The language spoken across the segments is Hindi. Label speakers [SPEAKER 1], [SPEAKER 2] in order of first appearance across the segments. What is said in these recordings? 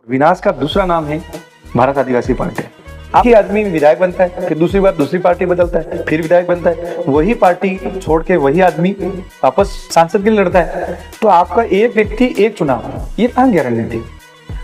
[SPEAKER 1] विनाश का दूसरा नाम है भारत आदिवासी पार्टी। एक ही आदमी विधायक बनता है, फिर दूसरी बार दूसरी पार्टी बदलता है, फिर विधायक बनता है, वही पार्टी छोड़ के वही आदमी वापस सांसद के लिए लड़ता है। तो आपका एक व्यक्ति एक चुनाव, ये कहाँ गया रणनीति?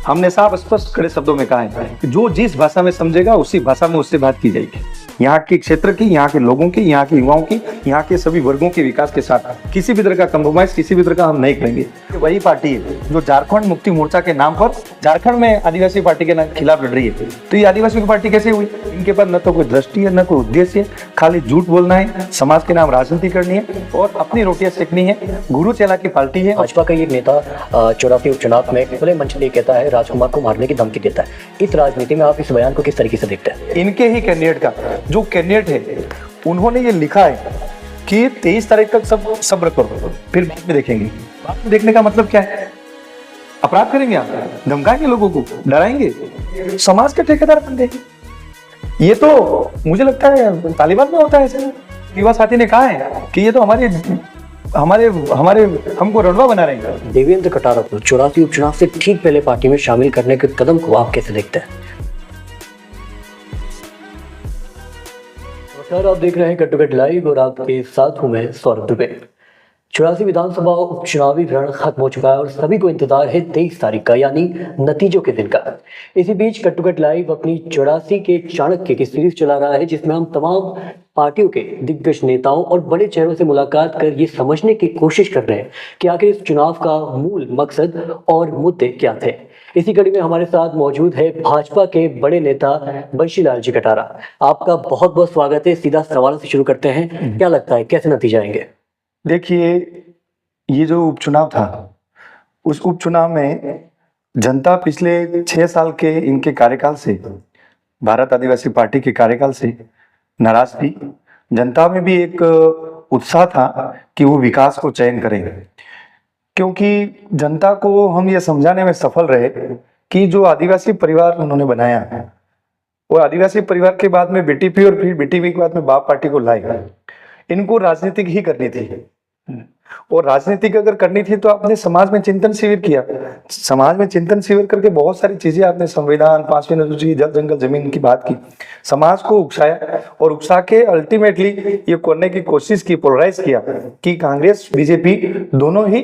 [SPEAKER 1] हमने साफ स्पष्ट खड़े शब्दों में कहा है कि जो जिस भाषा में समझेगा उसी भाषा में उससे बात की जाएगी। यहाँ के क्षेत्र की, यहाँ के लोगों की, यहाँ के युवाओं की, यहाँ के सभी वर्गों के विकास के साथ किसी भी तरह का कंप्रोमाइज, किसी भी तरह का हम नहीं करेंगे। वही पार्टी है जो झारखंड मुक्ति मोर्चा के नाम पर झारखंड में आदिवासी पार्टी के खिलाफ लड़ रही है। तो ये आदिवासी की पार्टी कैसे हुई? इनके पास न तो कोई दृष्टि है, न कोई उद्देश्य है, खाली झूठ बोलना है, समाज के नाम राजनीति करनी है और अपनी रोटियां सेकनी है। गुरु चेला की पार्टी है।
[SPEAKER 2] भाजपा का ये नेता 84 उपचुनाव में खुले मंच पे कहता है राजकुमार को मारने की धमकी देता है। इस राजनीति में आप इस बयान को किस तरीके से देखते हैं?
[SPEAKER 1] इनके ही कैंडिडेट का जो कैंडिडेट है उन्होंने ये लिखा है कि 23 तारीख तक सब सब्र करो, फिर बाद में देखेंगे। बाद में देखने का मतलब क्या है? अपराध करेंगे आप, धमकाएंगे लोगों को, डराएंगे, समाज के ठेकेदार बन गए। ये तो मुझे लगता है तालिबान में होता है ऐसा। युवा साथी ने कहा है कि ये तो हमारे हमको रणवा बना रहे हैं।
[SPEAKER 2] देवेंद्र कटारा को 84 उपचुनाव से ठीक पहले पार्टी में शामिल करने के कदम को आप कैसे देखते हैं? आप देख रहे हैं कट टू कट लाइव और आपके साथ हूं मैं सौरभ दुबे। 84 विधानसभा उपचुनावी रण खत्म हो चुका है और सभी को इंतजार है 23 तारीख का, यानी नतीजों के दिन का। इसी बीच कट टू कट लाइव अपनी 84 के चाणक्य की सीरीज चला रहा है, जिसमें हम तमाम पार्टियों के दिग्गज नेताओं और बड़े चेहरों से मुलाकात कर ये समझने की कोशिश कर रहे हैं कि आखिर इस चुनाव का मूल मकसद और मुद्दे क्या थे। इसी कड़ी में हमारे साथ मौजूद है भाजपा के बड़े नेता बंशीलाल जी कटारा। आपका बहुत बहुत स्वागत है। सीधा सवाल से शुरू करते हैं, क्या लगता है कैसे नतीजे आएंगे?
[SPEAKER 1] देखिए, ये जो उपचुनाव था, उस उपचुनाव में जनता पिछले 6 साल के इनके कार्यकाल से, भारत आदिवासी पार्टी के कार्यकाल से नाराज थी। जनता में भी एक उत्साह था कि वो विकास को चयन करें, क्योंकि जनता को हम ये समझाने में सफल रहे कि जो आदिवासी परिवार उन्होंने बनाया और आदिवासी परिवार के बाद में बीटीपी और फिर बीटीपी के बाद में बाप पार्टी को लाए, इनको राजनीतिक ही करनी थी। और राजनीतिक अगर करनी थी तो आपने समाज में चिंतन शिविर किया। समाज में चिंतन शिविर करके बहुत सारी चीजें आपने, संविधान, 5वीं अनुसूची, जल जंगल जमीन की बात की, समाज को उकसाया और उकसा के अल्टीमेटली ये करने की कोशिश की, पोलराइज किया कि कांग्रेस बीजेपी दोनों ही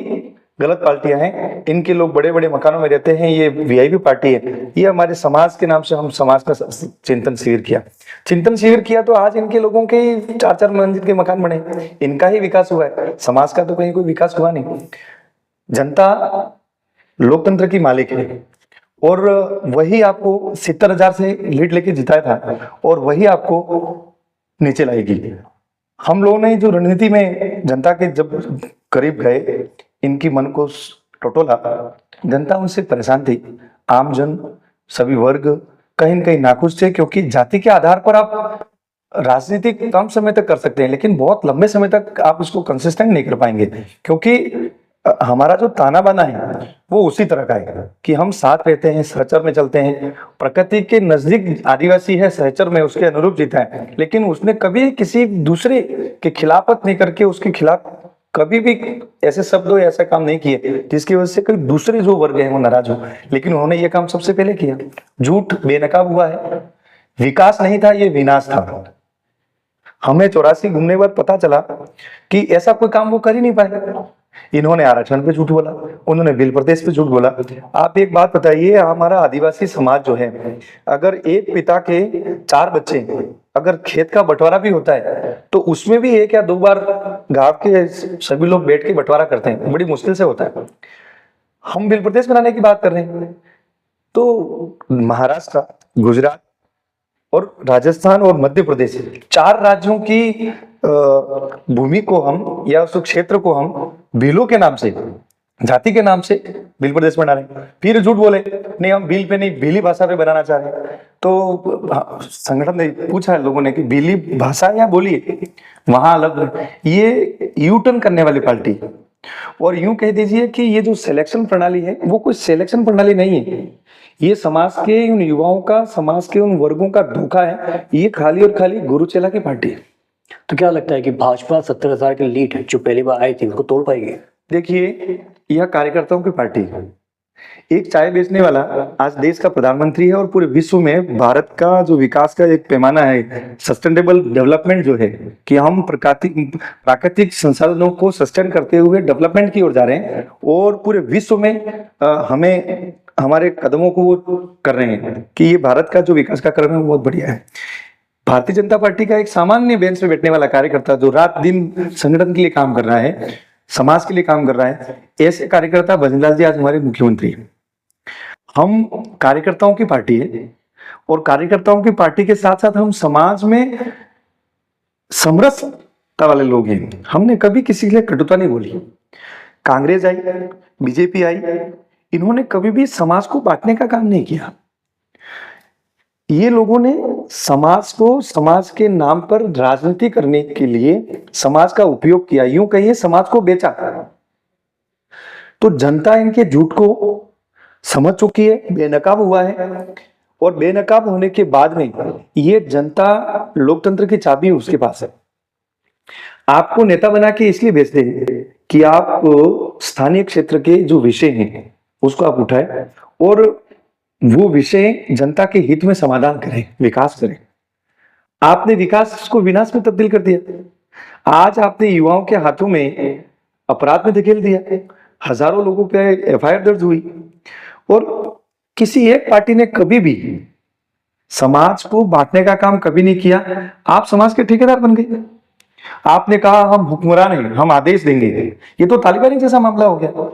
[SPEAKER 1] गलत पार्टियां हैं। इनके लोग बड़े बड़े मकानों में रहते हैं, ये वीआईपी पार्टी है। ये हमारे समाज के नाम से हम समाज का चिंतन शिविर किया तो आज इनके लोगों के 4-4 मंजिल के मकान बने, इनका ही विकास हुआ है। समाज का तो कहीं कोई विकास हुआ नहीं। जनता लोकतंत्र की मालिक है और वही आपको 70,000 से लीड लेके जिताया था और वही आपको नीचे लाएगी। हम लोगों ने जो रणनीति में जनता के जब करीब गए, इनकी मन को टटोला, जनता उनसे परेशान थी। आम जन, सभी वर्ग कहीं न कहीं नाखुश थे, क्योंकि जाति के आधार पर आप राजनीति कम समय तक कर सकते हैं, लेकिन बहुत लंबे समय तक आप उसको कंसिस्टेंट नहीं कर पाएंगे, क्योंकि हमारा जो ताना बाना है वो उसी तरह का है कि हम साथ रहते हैं, सहचर में चलते हैं। प्रकृति के नजदीक आदिवासी है, सहचर में उसके अनुरूप जीता है, लेकिन उसने कभी किसी दूसरे के खिलाफत नहीं करके उसके खिलाफ कभी भी ऐसे शब्द या ऐसा काम नहीं किए जिसकी वजह से कोई दूसरे जो वर्ग है वो नाराज हो। लेकिन उन्होंने ये काम सबसे पहले किया। झूठ बेनकाब हुआ है, विकास नहीं था, ये विनाश था। हमें 84 घूमने के बाद पता चला कि ऐसा कोई काम वो कर ही नहीं पाएगा। इन्होंने आरक्षण पे झूठ बोला, उन्होंने बिल प्रदेश पे झूठ बोला। आप एक बात बताइए, हमारा आदिवासी समाज जो है, अगर एक पिता के 4 बच्चे, अगर खेत का बंटवारा भी होता है तो उसमें भी 1 या 2 बार गांव के सभी लोग बैठ के बंटवारा करते हैं, बड़ी मुश्किल से होता है। हम बिल प्रदेश बनाने की बात कर रहे हैं तो महाराष्ट्र, गुजरात और राजस्थान और मध्य प्रदेश, 4 राज्यों की भूमि को हम या उस क्षेत्र को हम बिलों के नाम से, जाति के नाम से बिल प्रदेश बना रहे हैं। फिर झूठ बोले नहीं, हम बिल पे नहीं, भीली भाषा पे बनाना चाह रहे हैं। तो संगठन ने पूछा है लोगों ने कि भीली भाषा या बोलिए, वहां अलग। ये यू टर्न करने वाली पार्टी, और यूं कह दीजिए कि ये जो सिलेक्शन प्रणाली है वो कोई सिलेक्शन प्रणाली नहीं है। ये समाज के उन युवाओं का, समाज के उन वर्गों का धोखा है। ये खाली और खाली गुरु चेला की पार्टी है।
[SPEAKER 2] तो क्या लगता है कि भाजपा 70,000 की लीड जो पहली बार आई थी उसको तोड़ पाएगी?
[SPEAKER 1] देखिए, यह कार्यकर्ताओं की पार्टी है। एक चाय बेचने वाला आज देश का प्रधानमंत्री है और पूरे विश्व में भारत का जो विकास का एक पैमाना है, सस्टेनेबल डेवलपमेंट जो है कि हम प्राकृतिक संसाधनों को सस्टेन करते हुए डेवलपमेंट की ओर जा रहे हैं और पूरे विश्व में हमें हमारे कदमों को वो कर रहे हैं कि ये भारत का जो विकास का क्रम है वो बहुत बढ़िया है। भारतीय जनता पार्टी का एक सामान्य बेंच पे बैठने वाला कार्यकर्ता जो रात दिन संगठन के लिए काम कर रहा है, समाज के लिए काम कर रहा है, ऐसे कार्यकर्ता भजनलाल जी आज हमारे मुख्यमंत्री हैं। हम कार्यकर्ताओं की पार्टी है और कार्यकर्ताओं की पार्टी के साथ साथ हम समाज में समरसता वाले लोग हैं। हमने कभी किसी के लिए कटुता नहीं बोली। कांग्रेस आई, बीजेपी आई, इन्होंने कभी भी समाज को बांटने का काम नहीं किया। ये लोगों ने समाज को समाज के नाम पर राजनीति करने के लिए समाज का उपयोग किया, यूं कहिए समाज को बेचा। तो जनता इनके झूठ को समझ चुकी है, बेनकाब हुआ है और बेनकाब होने के बाद में ये जनता लोकतंत्र की चाबी उसके पास है। आपको नेता बना के इसलिए भेजते हैं कि आप स्थानीय क्षेत्र के जो विषय हैं उसको आप उठाए और वो विषय जनता के हित में समाधान करें, विकास करें। आपने विकास को विनाश में तब्दील कर दिया। आज आपने युवाओं के हाथों में अपराध में धकेल दिया, हजारों लोगों पे एफआईआर दर्ज हुई और किसी एक पार्टी ने कभी भी समाज को बांटने का काम कभी नहीं किया। आप समाज के ठेकेदार बन गए। आपने कहा हम हुक्मरान हैं, हम आदेश देंगे। ये तो तालिबानी जैसा मामला हो गया।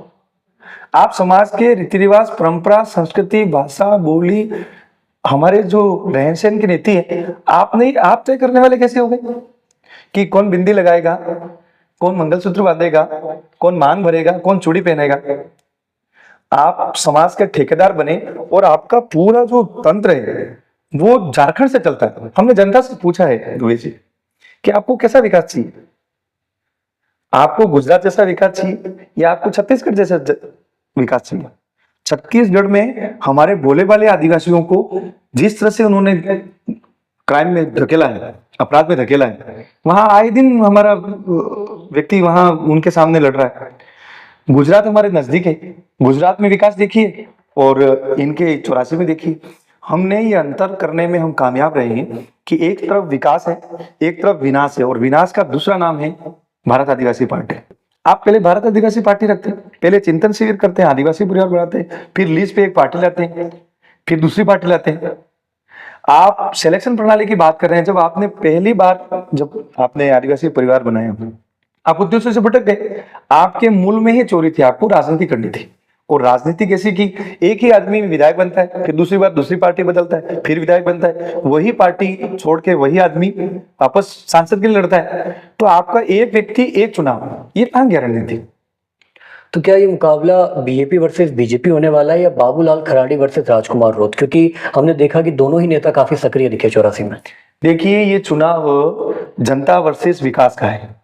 [SPEAKER 1] आप समाज के रीति रिवाज, परंपरा, संस्कृति, भाषा, बोली, हमारे जो रहन सहन की नीति है, आप तय करने वाले कैसे हो गए कि कौन बिंदी लगाएगा, कौन मंगलसूत्र बांधेगा, कौन मांग भरेगा, कौन चूड़ी पहनेगा। आप समाज के ठेकेदार बने और आपका पूरा जो तंत्र है वो झारखंड से चलता है। हमने जनता से पूछा है दुबे जी कि आपको कैसा विकास चाहिए, आपको गुजरात जैसा विकास चाहिए या आपको छत्तीसगढ़ जैसा विकास चाहिए। छत्तीसगढ़ में हमारे भोले भाले आदिवासियों को जिस तरह से उन्होंने क्राइम में धकेला है, अपराध में धकेला है, वहां आए दिन हमारा व्यक्ति वहां उनके सामने लड़ रहा है। गुजरात हमारे नजदीक है, गुजरात में विकास देखिए और इनके 84 में देखिए। हमने ये अंतर करने में हम कामयाब रहे हैं कि एक तरफ विकास है, एक तरफ विनाश है और विनाश का दूसरा नाम है भारत आदिवासी पार्टी। आप पहले भारत आदिवासी पार्टी रखते हैं, पहले चिंतन शिविर करते हैं, आदिवासी परिवार बढ़ाते हैं, फिर लीज पे एक पार्टी लाते हैं, फिर दूसरी पार्टी लाते हैं। आप सिलेक्शन प्रणाली की बात कर रहे हैं। जब आपने पहली बार जब आपने आदिवासी परिवार बनाया, आप उद्देश्य से भटक गए। आपके मूल में ही चोरी थी, आपको राजनीति करनी थी और राजनीति कैसी की एक ही आदमी विधायक बनता है, फिर दूसरी बार दूसरी पार्टी बदलता है, फिर विधायक बनता है, वही पार्टी छोड़ के वही आदमी वापस सांसद के लिए लड़ता है। तो आपका एक व्यक्ति एक चुनाव, ये कहां गारंटी थी?
[SPEAKER 2] तो क्या ये मुकाबला बीजेपी वर्सेस बीजेपी होने वाला है या बाबूलाल खराड़ी वर्सेस राजकुमार रोत? क्योंकि हमने देखा कि दोनों ही नेता काफी सक्रिय दिखे 84 में।
[SPEAKER 1] देखिए, ये चुनाव जनता वर्सेस विकास का है।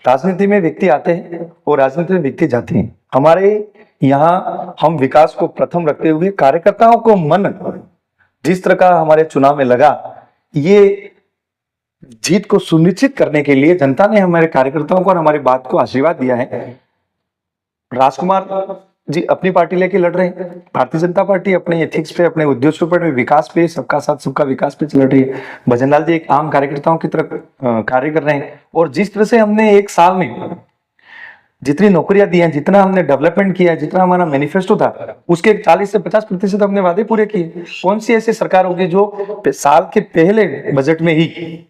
[SPEAKER 1] राजनीति में व्यक्ति आते हैं और राजनीति में व्यक्ति जाते हैं। हमारे यहाँ हम विकास को प्रथम रखते हुए कार्यकर्ताओं को मन जिस तरह का हमारे चुनाव में लगा, ये जीत को सुनिश्चित करने के लिए जनता ने हमारे कार्यकर्ताओं को और हमारी बात को आशीर्वाद दिया है। राजकुमार जी अपनी पार्टी लेके लड़ रहे हैं, भारतीय जनता पार्टी अपने एथिक्स पे, अपने उद्देश्यों पर, विकास पे, सबका साथ सबका विकास पे लड़ रही है। भजनलाल जी एक आम कार्यकर्ताओं की तरह कार्य कर रहे हैं और जिस तरह से हमने एक साल में जितनी नौकरियां दी हैं, जितना हमने डेवलपमेंट किया है, जितना हमारा मैनिफेस्टो था, उसके 40 से 50% हमने वादे पूरे किए। कौन सी ऐसी सरकार होगी जो साल के पहले बजट में ही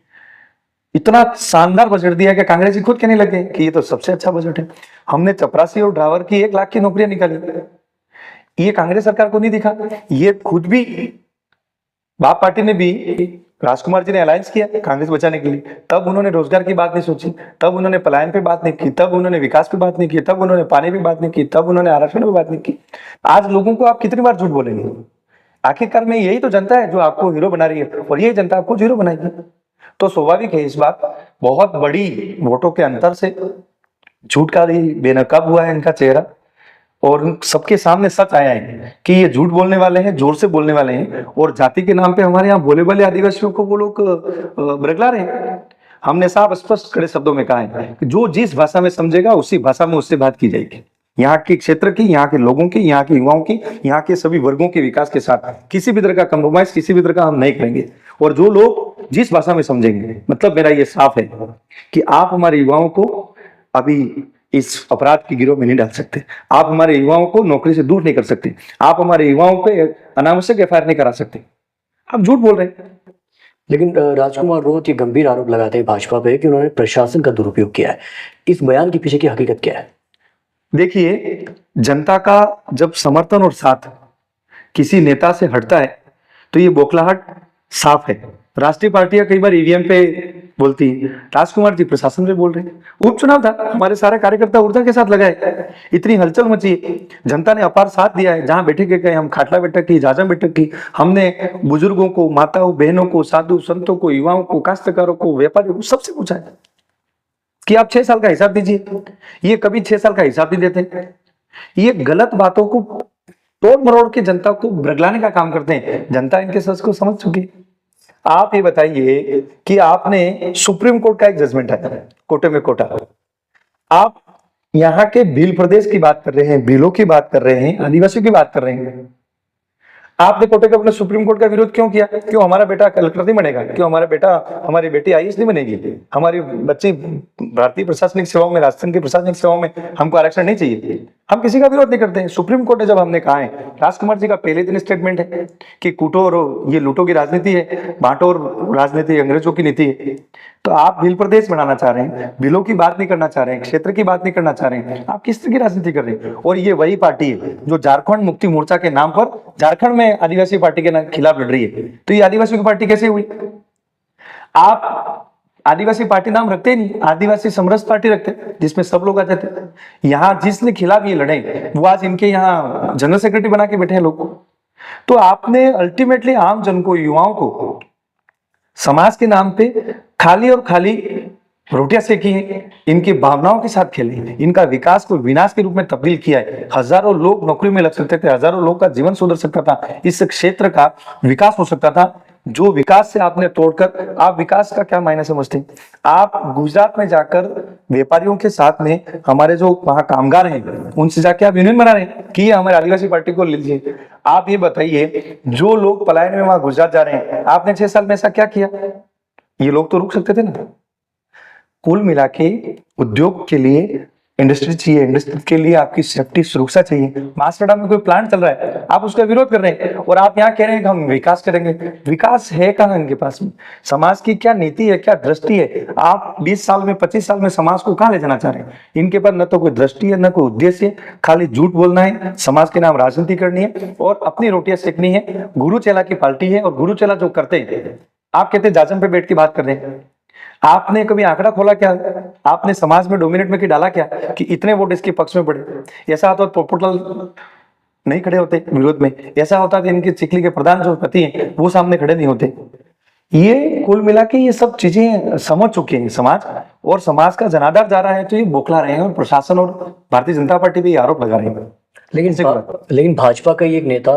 [SPEAKER 1] इतना शानदार बजट दिया कि कांग्रेस जी खुद कहने लगे कि ये तो सबसे अच्छा बजट है। हमने चपरासी और ड्राइवर की 1 लाख की नौकरियां निकाली। ये कांग्रेस सरकार को नहीं दिखा। ये खुद भी बाप पार्टी ने भी, राजकुमार जी ने अलायंस किया कांग्रेस बचाने के लिए, तब उन्होंने रोजगार की बात नहीं सोची, तब उन्होंने पलायन पे बात नहीं की, तब उन्होंने विकास पे बात नहीं की, तब उन्होंने पानी पे बात नहीं की, तब उन्होंने आरक्षण पे बात नहीं की। आज लोगों को आप कितनी बार झूठ बोलेंगे? आखिरकार में यही तो जनता है जो आपको हीरो बना रही है और यही जनता आपको जीरो बनाएगी। तो स्वाभाविक है इस बात बहुत बड़ी वोटों के अंतर से झूठ का बेनकाब हुआ है इनका चेहरा और सबके सामने सच आया है कि ये झूठ बोलने वाले हैं, जोर से बोलने वाले हैं और जाति के नाम पे हमारे यहाँ भोले भाले आदिवासियों को वो लोग बरगला रहे हैं। हमने साफ स्पष्ट कड़े शब्दों में कहा है कि जो जिस भाषा में समझेगा उसी भाषा में उससे बात की जाएगी। यहाँ के क्षेत्र की, यहाँ के लोगों की, यहाँ के युवाओं की, यहाँ के सभी वर्गों के विकास के साथ किसी भी तरह का कंप्रोमाइज, किसी भी तरह का हम नहीं करेंगे। और जो लोग जिस भाषा में समझेंगे, मतलब मेरा ये साफ है कि आप हमारे युवाओं को अभी इस अपराध की गिरोह में नहीं डाल सकते, आप हमारे युवाओं को नौकरी से दूर नहीं कर सकते, आप हमारे युवाओं पे अनावश्यक एफआईआर नहीं करा सकते। आप झूठ बोल रहे हैं।
[SPEAKER 2] लेकिन राजकुमार रोहत ये गंभीर आरोप लगाते हैं भाजपा पे कि उन्होंने प्रशासन का दुरुपयोग किया है। इस बयान के पीछे की हकीकत क्या है?
[SPEAKER 1] देखिए, जनता का जब समर्थन और साथ किसी नेता से हटता है तो ये बौखलाहट साफ है। राष्ट्रीय पार्टियां कई बार ईवीएम पे बोलती है, राजकुमार जी प्रशासन पे बोल रहे हैं। उपचुनाव था, हमारे सारे कार्यकर्ता ऊर्जा के साथ लगाए, इतनी हलचल मची है, जनता ने अपार साथ दिया है। जहां बैठे गए, हम खाटला बैठक की, जाजा बैठक की, हमने बुजुर्गों को, माताओं बहनों को, साधु संतों को, युवाओं को, काश्तकारों को, व्यापारियों को, सबसे पूछा है कि आप 6 साल का हिसाब दीजिए। ये कभी 6 साल का हिसाब नहीं देते। ये गलत बातों को तोड़ मरोड़ के जनता को ब्रगलाने का काम करते हैं। जनता इनके सच को समझ चुकी है। आप ये बताइए कि आपने सुप्रीम कोर्ट का एक जजमेंट है, कोटे में कोटा, आप यहाँ के भील प्रदेश की बात कर रहे हैं, भीलों की बात कर रहे हैं, आदिवासियों की बात कर रहे हैं। आपने कोटे का अपने सुप्रीम कोर्ट का विरोध क्यों किया? क्यों हमारा बेटा कलेक्टर नहीं बनेगा? क्यों हमारी बेटी आईएएस नहीं बनेगी? हमारी बच्ची भारतीय प्रशासनिक सेवाओं में, राजस्थान की प्रशासनिक सेवाओं में हमको आरक्षण नहीं चाहिए? हम किसी का विरोध नहीं करते हैं। सुप्रीम कोर्ट ने जब हमने कहा है, राजकुमार जी का पहले दिन स्टेटमेंट है कि कूटो और ये लूटो की राजनीति है, बांटो और राजनीति अंग्रेजों की नीति है। तो आप भील प्रदेश बनाना चाह रहे हैं, भीलों की बात नहीं करना चाह रहे हैं, क्षेत्र की बात नहीं करना चाह रहे हैं। आप किस तरह की राजनीति कर रहे हैं? और ये वही पार्टी है जो झारखंड मुक्ति मोर्चा के नाम पर झारखंड में आदिवासी पार्टी के खिलाफ लड़ रही है। तो ये आदिवासियों की पार्टी कैसे हुई? आप आदिवासी पार्टी नाम रखते ही नहीं, आदिवासी समरस पार्टी रखते हैं जिसमें सब लोग आ जाते हैं। यहाँ जिसने खिलाफ ये लड़े वो आज इनके यहाँ जनरल सेक्रेटरी बना के बैठे हैं लोग। तो आपने अल्टीमेटली आम जन को, युवाओं को समाज के नाम पे खाली और खाली रोटियां सेकी है, इनकी भावनाओं के साथ खेले, इनका विकास को विनाश के रूप में तब्दील किया है। हजारों लोग नौकरी में लग सकते थे, हजारों लोग का जीवन सुधर सकता था, इस क्षेत्र का विकास हो सकता था। जो विकास से आपने तोड़कर, आप विकास का क्या मायने समझते हैं? आप गुजरात में जाकर व्यापारियों के साथ में हमारे जो वहां कामगार हैं उनसे जाके आप यूनियन बना रहे हैं कि हमारे आदिवासी पार्टी को ले लीजिए। आप ये बताइए, जो लोग पलायन में वहां गुजरात जा रहे हैं, आपने 6 साल में ऐसा क्या किया? ये लोग तो रुक सकते थे ना। कुल मिला के उद्योग के लिए इंडस्ट्री चाहिए, इंडस्ट्री के लिए आपकी सेफ्टी, सुरक्षा चाहिए। मासवाड़ा में कोई प्लांट चल रहा है, आप उसका विरोध कर रहे हैं और आप यहाँ कह रहे हैं कि हम विकास करेंगे। विकास है कहाँ इनके पास में? समाज की क्या नीति है, क्या दृष्टि है? आप 20 साल में, 25 साल में समाज को कहाँ ले जाना चाह रहे हैं? इनके पास न तो कोई दृष्टि है, न कोई उद्देश्य है, खाली झूठ बोलना है, समाज के नाम राजनीति करनी है और अपनी रोटियां सेकनी है। गुरु चेला की पार्टी है और गुरु चेला जो करते हैं, आप कहते हैं जाजम पे बैठ के बात कर रहे हैं। आपने कभी आंकड़ा खोला क्या? आपने समाज में डोमिनेट में की डाला क्या कि इतने वोट इसके पक्ष में पड़े? ऐसा होता तो पोर्टल नहीं खड़े होते विरोध में, ऐसा होता कि इनके चिखली के प्रधान जो पति हैं वो सामने खड़े नहीं होते। ये कुल मिला के ये सब चीजें समझ चुके हैं समाज, और समाज का जनाधार जा रहा है तो ये बौखला रहे हैं और प्रशासन और भारतीय जनता पार्टी पे आरोप लगा रहे हैं।
[SPEAKER 2] लेकिन भाजपा का ही एक नेता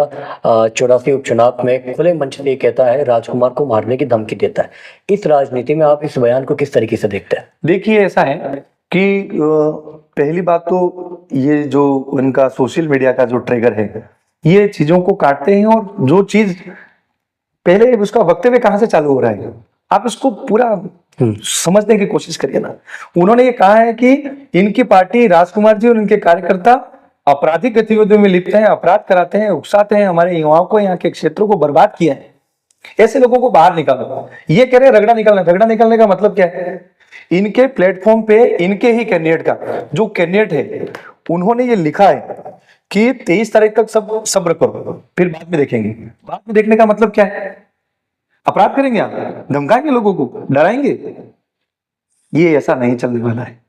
[SPEAKER 2] 84 उपचुनाव में खुले मंच से कहता है, राजकुमार को मारने की धमकी देता है। इस राजनीति में आप इस बयान को किस तरीके से देखते हैं?
[SPEAKER 1] देखिए, ऐसा है कि पहली बात तो ये जो उनका सोशल मीडिया का जो ट्रिगर है, ये चीजों को काटते हैं और जो चीज पहले उसका वक्तव्य कहाँ से चालू हो रहा है आप इसको पूरा समझने की कोशिश करिए ना। उन्होंने ये कहा है कि इनकी पार्टी, राजकुमार जी और इनके कार्यकर्ता आपराधिक गतिविधियों में लिप्त हैं, अपराध कराते हैं, उकसाते हैं, हमारे युवाओं को, यहाँ के क्षेत्रों को बर्बाद किया है। ऐसे लोगों को बाहर निकालो। ये कह रहे हैं रगड़ा निकालना। रगड़ा निकालने का मतलब क्या है? इनके प्लेटफॉर्म पे इनके ही कैंडिडेट का जो कैंडिडेट है उन्होंने ये लिखा है कि 23 तारीख तक सब सब्र करो, फिर बाद में देखेंगे। बाद में देखने का मतलब क्या है? अपराध करेंगे आप, धमकाएंगे लोगों को, डराएंगे? ये ऐसा नहीं चलने वाला है।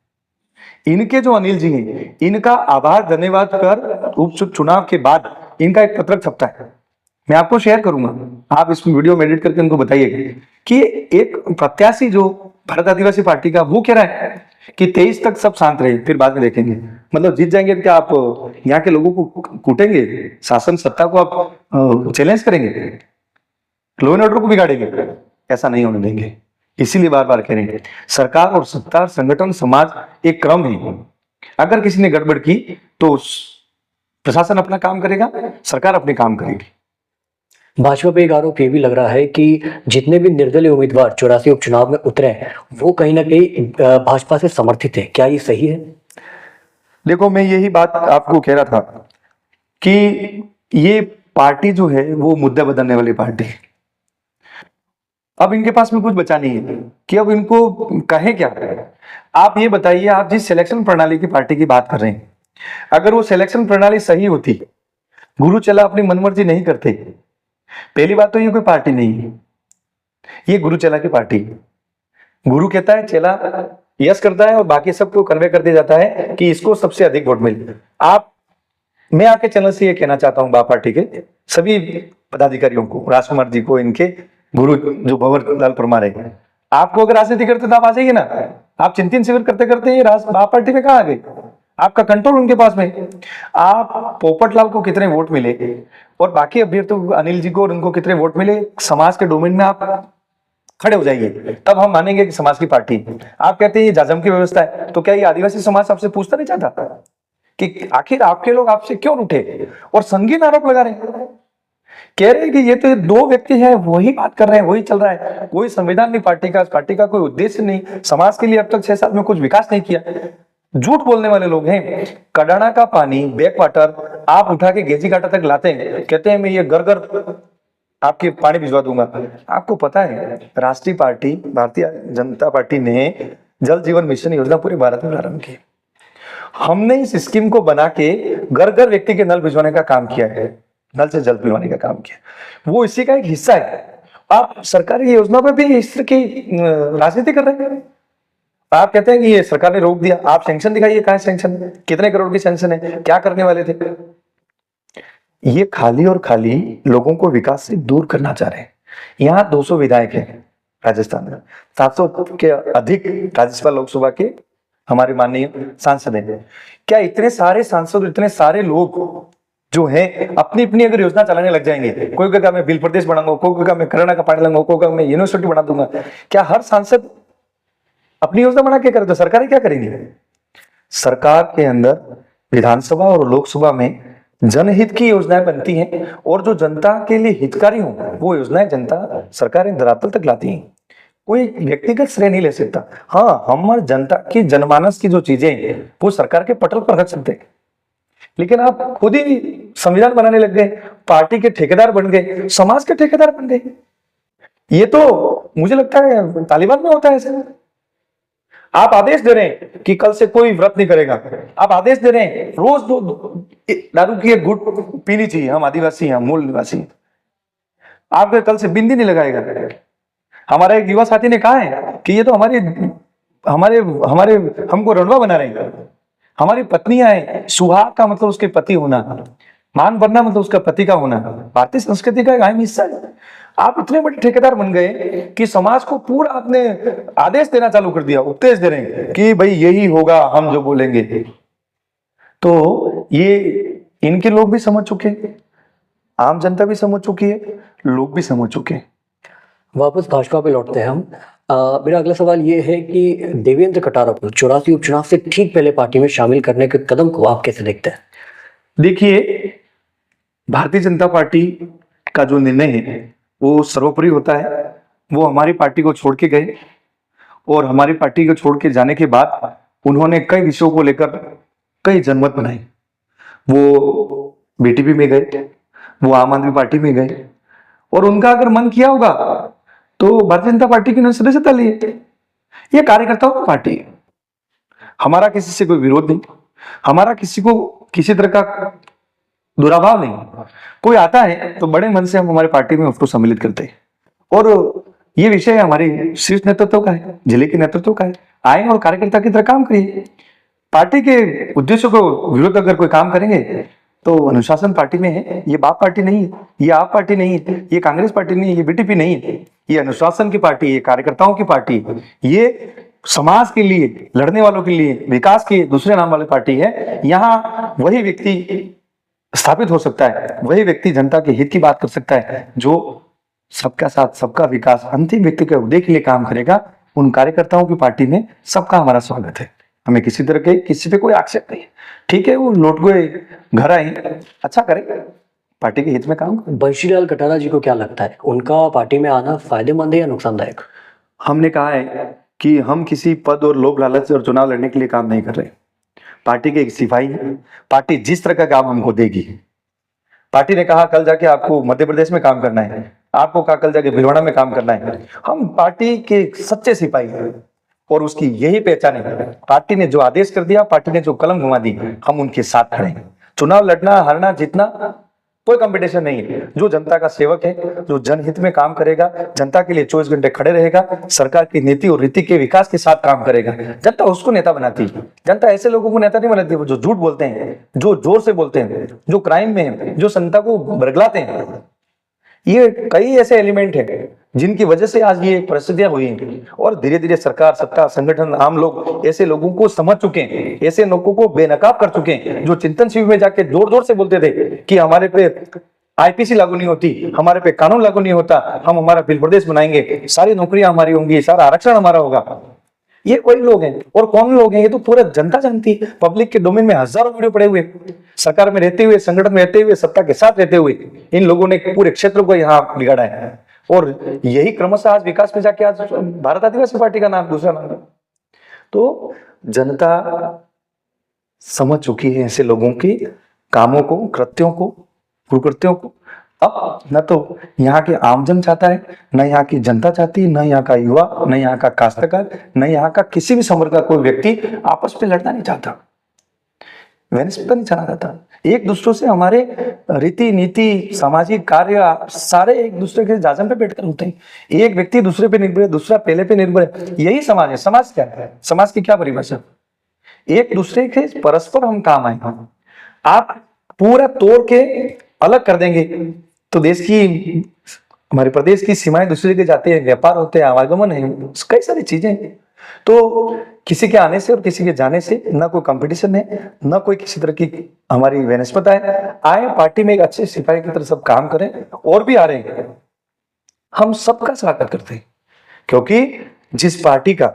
[SPEAKER 1] इनके जो अनिल जी हैं, इनका आभार धन्यवाद कर उपचुनाव के बाद इनका एक पत्रक छपता है, मैं आपको शेयर करूंगा, आप इस वीडियो में एडिट करके उनको बताइएगा कि एक प्रत्याशी जो भारत आदिवासी पार्टी का, वो कह रहा है कि 23 तक सब शांत रहे, फिर बाद में देखेंगे। मतलब जीत जाएंगे क्या आप यहाँ के लोगों को कूटेंगे? शासन सत्ता को आप चैलेंज करेंगे? लॉ एंड ऑर्डर को बिगाड़ेंगे? ऐसा नहीं होने देंगे। इसीलिए बार बार कह रहे हैं, सरकार और सत्ता, संगठन, समाज एक क्रम है। अगर किसी ने गड़बड़ की तो प्रशासन अपना काम करेगा, सरकार अपने काम करेगी।
[SPEAKER 2] भाजपा पे एक आरोप ये भी लग रहा है कि जितने भी निर्दलीय उम्मीदवार 84 उपचुनाव में उतरे हैं वो कहीं ना कहीं भाजपा से समर्थित है, क्या ये सही है?
[SPEAKER 1] देखो, मैं यही बात आपको कह रहा था कि ये पार्टी जो है वो मुद्दा बदलने वाली पार्टी है। अब इनके पास में कुछ बचा नहीं है कि अब इनको कहे क्या। आप ये बताइए, आप जिस सिलेक्शन प्रणाली की पार्टी की बात कर रहे हैं, अगर वो सिलेक्शन प्रणाली सही होती, गुरु चला अपनी मनमर्जी नहीं करते, पहली बात तो ये कोई पार्टी नहीं है, ये गुरु चला की पार्टी है। गुरु कहता है, चला यस करता है और बाकी सबको कन्वे कर दिया जाता है कि इसको सबसे अधिक वोट मिले। मैं आपके चैनल से ये कहना चाहता हूं, बाप पार्टी के सभी पदाधिकारियों को, राजकुमार जी को, इनके गुरु जो भंवर लाल परमार है, आपको अगर राजनीति करते तो आप आ जाइए ना। आप चिंतन शिविर करते करते ये बाप पार्टी में कहाँ आ गए? आपका कंट्रोल उनके पास में। आप पोपटलाल को कितने वोट मिले और बाकी अभ्यर्थियों अनिल जी को और उनको कितने वोट मिले, समाज के डोमेन में आप खड़े हो जाइए, तब हम मानेंगे कि समाज की पार्टी। आप कहते हैं ये जाजम की व्यवस्था है, तो क्या ये आदिवासी समाज आपसे पूछता नहीं चाहता कि आखिर आपके लोग आपसे क्यों उठे? और संगीन आरोप लगा रहे हैं, कह रहे हैं कि ये तो दो व्यक्ति हैं, वही बात कर रहे हैं, वही चल रहा है, कोई संविधान नहीं पार्टी का कोई उद्देश्य नहीं, समाज के लिए अब तक 6 साल में कुछ विकास नहीं किया। झूठ बोलने वाले लोग हैं। कडाना का पानी, बैक वाटर आप उठा के गेजी घाटा तक लाते हैं, कहते हैं मैं ये घर घर आपके पानी भिजवा दूंगा। आपको पता है राष्ट्रीय पार्टी भारतीय जनता पार्टी ने जल जीवन मिशन योजना पूरे भारत में प्रारंभ की। हमने इस स्कीम को बना के घर घर व्यक्ति के नल भिजवाने का काम किया है, नल से जल पिलवाने का काम किया, वो इसी का एक हिस्सा है। आप सरकारी योजना पर भी इस तरह की राजनीति कर रहे हैं। आप कहते हैं कि ये सरकार ने रोक दिया, आप सैंक्शन दिखाइए, कहाँ सैंक्शन, कितने करोड़ की सैंक्शन है, क्या करने वाले थे? ये खाली और खाली लोगों को विकास से दूर करना चाह रहे हैं। यहाँ 200 विधायक हैं राजस्थान में, 700 के अधिक राज्यसभा लोकसभा के हमारे माननीय सांसद हैं। क्या इतने सारे सांसद, इतने सारे लोग जो हैं अपनी अपनी अगर योजना चलाने लग जाएंगे, कोई कहेगा मैं बिल प्रदेश बनाऊंगा, कोई कहेगा मैं करुणा का पानी लगाऊंगा, कोई कहेगा मैं यूनिवर्सिटी बना दूंगा, क्या हर सांसद अपनी योजना बना के करे तो सरकारें क्या करेंगी? सरकार के अंदर विधानसभा और लोकसभा में जनहित की योजनाएं बनती हैं और जो जनता के लिए हितकारी हो वो योजनाएं जनता सरकारें धरातल तक लाती हैं। कोई व्यक्तिगत श्रेय नहीं ले सकता। हाँ, हमारे जनता की जनमानस की जो चीजें वो सरकार के पटल पर रख सकते हैं, लेकिन आप खुद ही संविधान बनाने लग गए, पार्टी के ठेकेदार बन गए, समाज के ठेकेदार बन गए। ये तो मुझे लगता है तालिबान में होता है ऐसा। आप आदेश दे रहे हैं कि कल से कोई व्रत नहीं करेगा, आप आदेश दे रहे हैं रोज दारू की एक घुट पीनी चाहिए, हम आदिवासी हैं, मूल निवासी, आप कल से बिंदी नहीं लगाएगा। हमारा एक युवा साथी ने कहा है कि ये तो हमारे हमारे हमको रणवा बना रहे हैं। हमारी पत्नियां हैं, सुहाग का मतलब उसके पति होना, मान बनना मतलब उसका पति का होना, भारतीय संस्कृति का एक अहम हिस्सा है। आप इतने बड़े ठेकेदार बन गए कि समाज को पूरा आपने आदेश देना चालू कर दिया, उपदेश दे रहे हैं कि भाई यही होगा, हम जो बोलेंगे। तो ये इनके लोग भी समझ चुके हैं, आम जनता भी समझ चुकी है, लोग भी समझ चुके हैं।
[SPEAKER 2] वापस भाजपा पे लौटते हैं हम। मेरा अगला सवाल ये है कि देवेंद्र कटारा को 84 उपचुनाव से ठीक पहले पार्टी में शामिल करने के कदम को आप कैसे देखते हैं?
[SPEAKER 1] देखिए, भारतीय जनता पार्टी का जो निर्णय है वो सर्वोपरि होता है। वो हमारी पार्टी को छोड़ के गए और हमारी पार्टी को छोड़ के जाने के बाद उन्होंने कई विषयों को लेकर कई जनमत बनाए। वो बीटीपी में गए, वो आम आदमी पार्टी में गए और उनका अगर मन किया होगा तो भारतीय जनता पार्टी की सदस्यता लिए। ये कार्यकर्ताओं की पार्टी है, हमारा किसी से कोई विरोध नहीं, हमारा किसी को किसी तरह का दुराभाव नहीं। कोई आता है तो बड़े मन से हम हमारी पार्टी में उसको सम्मिलित करते हैं और ये विषय हमारे शीर्ष नेतृत्व का है, जिले के नेतृत्व का है। आए और कार्यकर्ता की तरह काम करिए। पार्टी के उद्देश्यों को विरुद्ध अगर कोई काम करेंगे तो अनुशासन पार्टी में है। ये बाप पार्टी नहीं है, ये आप पार्टी नहीं है, ये कांग्रेस पार्टी नहीं है, ये बीटीपी नहीं है, ये अनुशासन की पार्टी, ये कार्यकर्ताओं की पार्टी, ये समाज के लिए लड़ने वालों के लिए विकास के दूसरे नाम वाली पार्टी है। यहाँ वही व्यक्ति स्थापित हो सकता है, वही व्यक्ति जनता के हित की बात कर सकता है जो सबका साथ सबका विकास अंतिम व्यक्ति के उद्देश्य के लिए काम करेगा। उन कार्यकर्ताओं की पार्टी में सबका हमारा स्वागत है। हमें किसी तरह के किसी पे कोई आक्षेप नहीं है। ठीक है, वो लौट गए, घर आए, अच्छा करें, पार्टी के हित में काम करें।
[SPEAKER 2] बंशीलाल कटारा जी को क्या लगता है, उनका पार्टी में आना फायदेमंद है या नुकसानदायक?
[SPEAKER 1] हमने कहा है कि हम किसी पद और लोभ लालच और चुनाव लड़ने के लिए काम नहीं कर रहे। पार्टी के एक सिपाही हैं, पार्टी जिस तरह का काम हमको देगी। पार्टी ने कहा कल जाके आपको मध्य प्रदेश में काम करना है, आपको कहा कल जाके भिलवाड़ा में काम करना है। हम पार्टी के सच्चे सिपाही हैं और उसकी यही पहचान है। पार्टी ने जो आदेश कर दिया, पार्टी ने जो कलम घुमा दी, हम उनके साथ खड़े हैं। चुनाव लड़ना हारना जीतना कोई कंपटीशन नहीं है। जो जनता का सेवक है, जो जनहित में काम करेगा, जनता के लिए 24 घंटे खड़े रहेगा, सरकार की नीति और रीति के विकास के साथ काम करेगा, जनता उसको नेता बनाती है। जनता ऐसे लोगों को नेता नहीं बनाती जो झूठ बोलते हैं, जो जोर से बोलते हैं, जो क्राइम में है, जो जनता को बरगलाते हैं। ये कई ऐसे एलिमेंट हैं जिनकी वजह से आज ये परिस्थितियां हुई हैं और धीरे धीरे सरकार, सत्ता, संगठन, आम लोग ऐसे लोगों को समझ चुके हैं, ऐसे लोगों को बेनकाब कर चुके हैं जो चिंतन शिविर में जाके जोर जोर से बोलते थे कि हमारे पे आईपीसी लागू नहीं होती, हमारे पे कानून लागू नहीं होता, हम हमारा बिल प्रदेश बनाएंगे, सारी नौकरियां हमारी होंगी, सारा आरक्षण हमारा होगा। ये वही लोग हैं। और कौन लोग हैं? ये तो पूरा जनता जानती है। पब्लिक के डोमेन में हजारों वीडियो पड़े हुए, सरकार में रहते हुए, संगठन में रहते हुए, सत्ता के साथ रहते हुए इन लोगों ने पूरे क्षेत्र को यहाँ बिगाड़ा है। और यही क्रमशः आज विकास में जाके आज भारत आदिवासी पार्टी का नाम दूसरा नाम है। तो जनता समझ चुकी है ऐसे लोगों के कामों को, कृत्यों को, कुकृत्यों को। अब न तो यहाँ के आमजन चाहता है, न यहाँ की जनता चाहती है, न यहाँ का युवा, न यहाँ का काश्तकार, न यहाँ का किसी भी समूह का कोई व्यक्ति आपस में लड़ना नहीं चाहता, वैनिस्पता नहीं चाहना चाहता। एक दूसरे से हमारे रीति नीति, सामाजिक कार्य सारे एक दूसरे के जाजम पे बैठकर होते हैं। एक व्यक्ति दूसरे पे निर्भर है, दूसरा पहले पे निर्भर है। यही समाज है। समाज क्या है? समाज की क्या परिभाषा? एक दूसरे के परस्पर हम काम आए। आप पूरा तोड़ के अलग कर देंगे तो देश की, हमारे प्रदेश की सीमाएं दूसरे के जाते हैं, व्यापार होते हैं, आवागमन है, कई सारी चीजें हैं। तो किसी के आने से और किसी के जाने से ना कोई कंपटीशन है, ना कोई किसी तरह की हमारी वैनिस्पता है। आए पार्टी में एक अच्छे सिपाही की तरह सब काम करें, और भी आ रहे हैं, हम सबका स्वागत करते हैं। क्योंकि जिस पार्टी का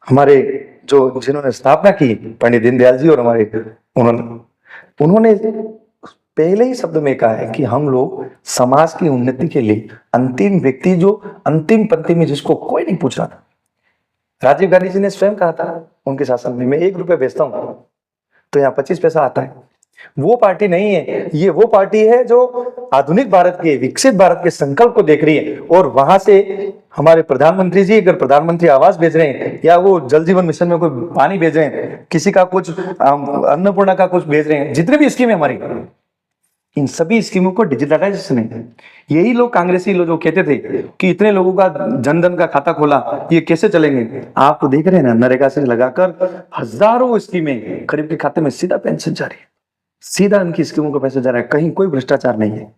[SPEAKER 1] हमारे जो जिन्होंने स्थापना की, पंडित दीनदयाल जी और हमारे उन्होंने पहले ही शब्द में कहा है कि हम लोग समाज की उन्नति के लिए अंतिम व्यक्ति, जो अंतिम पंक्ति में जिसको कोई नहीं पूछ रहा था। राजीव गांधी जी ने स्वयं कहा था उनके शासन में, मैं 1 रुपया बेचता हूं तो यहाँ 25 पैसा आता है। वो पार्टी नहीं है, ये वो पार्टी है जो आधुनिक भारत के, विकसित भारत के संकल्प को देख रही है। और वहां से हमारे प्रधानमंत्री जी अगर प्रधानमंत्री आवास भेज रहे हैं, या वो जल जीवन मिशन में कोई पानी भेज रहे हैं, किसी का कुछ अन्नपूर्णा का कुछ भेज रहे हैं, जितने भी स्कीम है हमारी, इन सभी स्कीमों को डिजिटलाइजेशन है। यही लोग, कांग्रेसी लोग जो कहते थे कि इतने लोगों का जनधन का खाता खोला, ये कैसे चलेंगे? आप तो देख रहे हैं ना, नरेगा से लगाकर हजारों स्कीमें गरीब के खाते में सीधा पेंशन जा रही है, सीधा उनकी स्कीमों का पैसा जा रहा है। कहीं कोई भ्रष्टाचार नहीं है।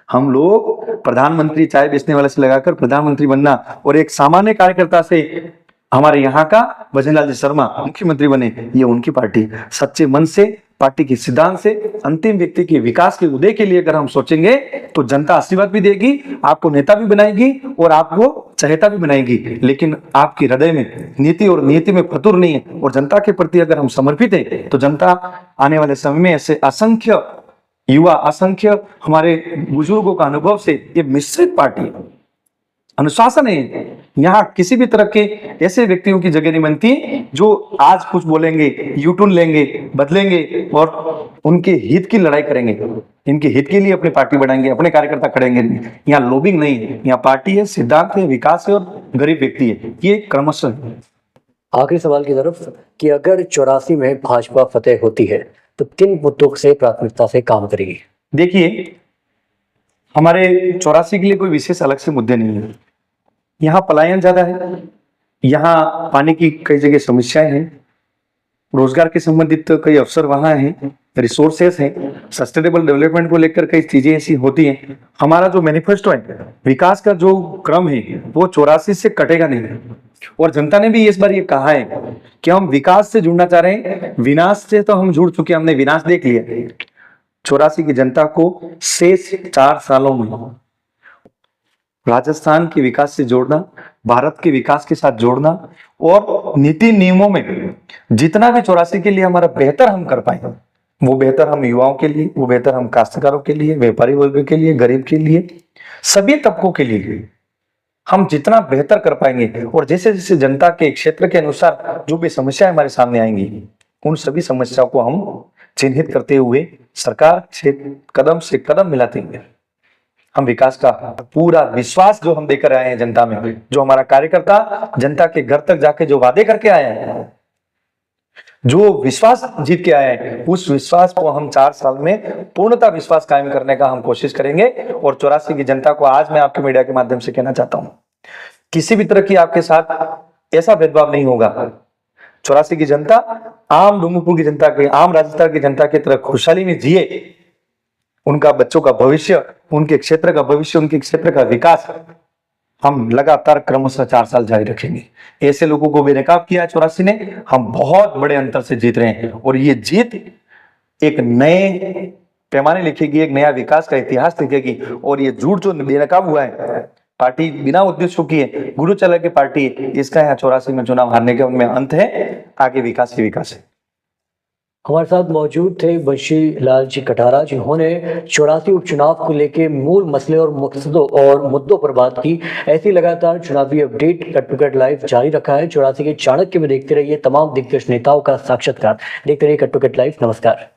[SPEAKER 1] हम लोग प्रधानमंत्री चाय बेचने वाले से लगाकर प्रधानमंत्री बनना, और एक सामान्य कार्यकर्ता से हमारे यहाँ का भजनलाल जी शर्मा मुख्यमंत्री बने, ये उनकी पार्टी। सच्चे मन से, पार्टी के सिद्धांत से, अंतिम व्यक्ति के विकास के उदय के लिए अगर हम सोचेंगे तो जनता आशीर्वाद भी देगी, आपको नेता भी बनाएगी और आपको चहेता भी बनाएगी। लेकिन आपके हृदय में नीति और नीति में फतूर नहीं है और जनता के प्रति अगर हम समर्पित हैं तो जनता आने वाले समय में ऐसे असंख्य युवा, असंख्य हमारे बुजुर्गों का अनुभव से, ये मिश्रित पार्टी है, अनुशासन है। यहाँ किसी भी तरह के ऐसे व्यक्तियों की जगह नहीं बनती जो आज कुछ बोलेंगे, यूटर्न लेंगे, बदलेंगे और उनके हित की लड़ाई करेंगे, इनके हित के लिए अपनी पार्टी बढ़ाएंगे, अपने कार्यकर्ता खड़ेंगे। यहाँ लोबिंग नहीं है, यहाँ पार्टी है, सिद्धांत है, विकास है और गरीब व्यक्ति है, ये क्रमशः है।
[SPEAKER 2] आखिरी सवाल की तरफ कि अगर 84 में भाजपा फतेह होती है तो किन मुद्दों से प्राथमिकता से काम करेगी?
[SPEAKER 1] देखिए, हमारे 84 के लिए कोई विशेष अलग से मुद्दे नहीं है। यहाँ पलायन ज्यादा है, यहाँ पानी की कई जगह समस्याएं हैं, रोजगार के संबंधित कई अवसर वहां हैं, रिसोर्सेस हैं, सस्टेनेबल डेवलपमेंट को लेकर कई चीजें ऐसी होती हैं। हमारा जो मैनिफेस्टो है, विकास का जो क्रम है, वो 84 से कटेगा नहीं। और जनता ने भी इस बार ये कहा है कि हम विकास से जुड़ना चाह रहे हैं, विनाश से तो हम जुड़ चुके हैं, हमने विनाश देख लिया। 84 की जनता को शेष 4 सालों में राजस्थान के विकास से जोड़ना, भारत के विकास के साथ जोड़ना और नीति नियमों में जितना भी 84 के लिए हमारा बेहतर हम कर पाए, वो बेहतर हम युवाओं के लिए, वो बेहतर हम काश्तकारों के लिए, व्यापारी वर्ग के लिए, गरीब के लिए, सभी तबकों के लिए हम जितना बेहतर कर पाएंगे, और जैसे जैसे जनता के क्षेत्र के अनुसार जो भी समस्याएं हमारे सामने आएंगी, उन सभी समस्याओं को हम चिन्हित करते हुए सरकार से कदम मिलाते हुए हम विकास का पूरा विश्वास जो हम देकर आए हैं जनता में, जो हमारा कार्यकर्ता जनता के घर तक जाके जो वादे करके आए हैं, जो विश्वास जीत के आए हैं, उस विश्वास को हम 4 साल में पूर्णतः विश्वास कायम करने का हम कोशिश करेंगे। और 84 की जनता को आज मैं आपके मीडिया के माध्यम से कहना चाहता हूं, किसी भी तरह की आपके साथ ऐसा भेदभाव नहीं होगा। 84 की जनता आम डूंगरपुर की जनता के, आम राजस्थान की जनता की तरह खुशहाली में जिए, उनका बच्चों का भविष्य, उनके क्षेत्र का भविष्य, उनके क्षेत्र का विकास हम लगातार क्रमशः 4 साल जारी रखेंगे। ऐसे लोगों को बेनकाब किया 84 ने, हम बहुत बड़े अंतर से जीत रहे हैं, और ये जीत एक नए पैमाने लिखेगी, एक नया विकास का इतिहास लिखेगी। और ये झूठ जो बेनकाब हुआ है, पार्टी बिना उद्देश्य की है, गुरु चला के पार्टी है, इसका यहाँ 84 में चुनाव हारने का उनमें अंत है, आगे विकास ही विकास है।
[SPEAKER 2] हमारे साथ मौजूद थे बंशी लाल जी कटारा, जिन्होंने 84 उपचुनाव को लेके मूल मसले और मकसदों और मुद्दों पर बात की। ऐसी लगातार चुनावी update cut to cut live जारी रखा है। 84 के चाणक्य में देखते रहिए तमाम दिग्गज नेताओं का साक्षात्कार। देखते रहिए कट टू कट लाइव। नमस्कार।